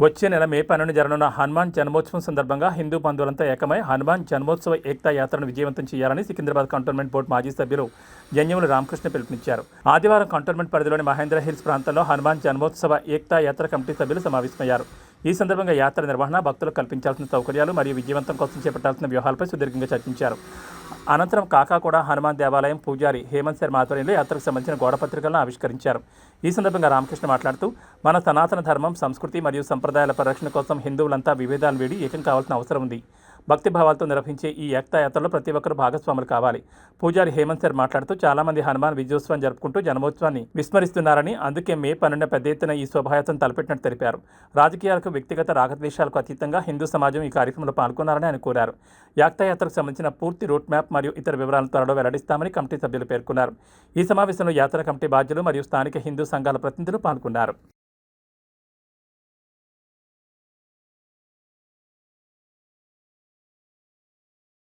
వచ్చే నెల మే 12 జరగనున్న హనుమాన్ జన్మోత్సవం సందర్భంగా హిందూ బంధువులంతా ఏకమై హనుమాన్ జన్మోత్సవ ఏక్తా యాత్రను విజయవంతం చేయాలని సికింద్రాబాద్ కంటోన్మెంట్ బోర్డు మాజీ సభ్యులు జంజముల రామకృష్ణ పిలుపునిచ్చారు. ఆదివారం కంటోన్మెంట్ పరిధిలోని మహేంద్ర హిల్స్ ప్రాంతంలో హనుమాన్ జన్మోత్సవ ఏక్తా యాత్ర కమిటీ సభ్యులు సమావేశమయ్యారు. ఈ సందర్భంగా యాత్ర నిర్వహణ, భక్తులకు కల్పించాల్సిన సౌకర్యాలు మరియు విజయవంతం కోసం చేపట్టాల్సిన వ్యూహాలపై సుదీర్ఘంగా చర్చించారు. అనంతరం కాకాకోడ హనుమాన్ దేవాలయం పూజారి హేమంత్ శర్మ ఆధ్వర్యంలో యాత్రకు సంబంధించిన గోడపత్రికలను ఆవిష్కరించారు. ఈ సందర్భంగా రామకృష్ణ మాట్లాడుతూ, మన సనాతన ధర్మం, సంస్కృతి మరియు సంప్రదాయాల పరిరక్షణ కోసం హిందువులంతా విభేదాలు వీడి ఏకం కావాల్సిన అవసరం ఉంది. భక్తిభావాలతో నిర్వహించే ఈ ఏక్తా యాత్రలో ప్రతి ఒక్కరూ భాగస్వాములు కావాలి. పూజారి హేమంత్ శర్మ మాట్లాడుతూ, చాలామంది హనుమాన్ విజయోత్సవం జరుపుకుంటూ జన్మోత్సవాన్ని విస్మరిస్తున్నారని, అందుకే మే 12 పెద్ద ఎత్తున ఈ శోభాయాత్రను తలపెట్టినట్టు తెలిపారు. రాజకీయాలకు, వ్యక్తిగత రాగద్వేషాలకు అతీతంగా హిందూ సమాజం ఈ కార్యక్రమంలో పాల్గొన్నారని ఆయన కోరారు. యాక్తా యాత్రకు సంబంధించిన పూర్తి రూట్ మ్యాప్ మరియు ఇతర వివరాలను త్వరలో వెల్లడిస్తామని కమిటీ సభ్యులు పేర్కొన్నారు. ఈ సమావేశంలో యాత్ర కమిటీ బాధ్యులు మరియు స్థానిక హిందూ సంఘాల ప్రతినిధులు పాల్గొన్నారు.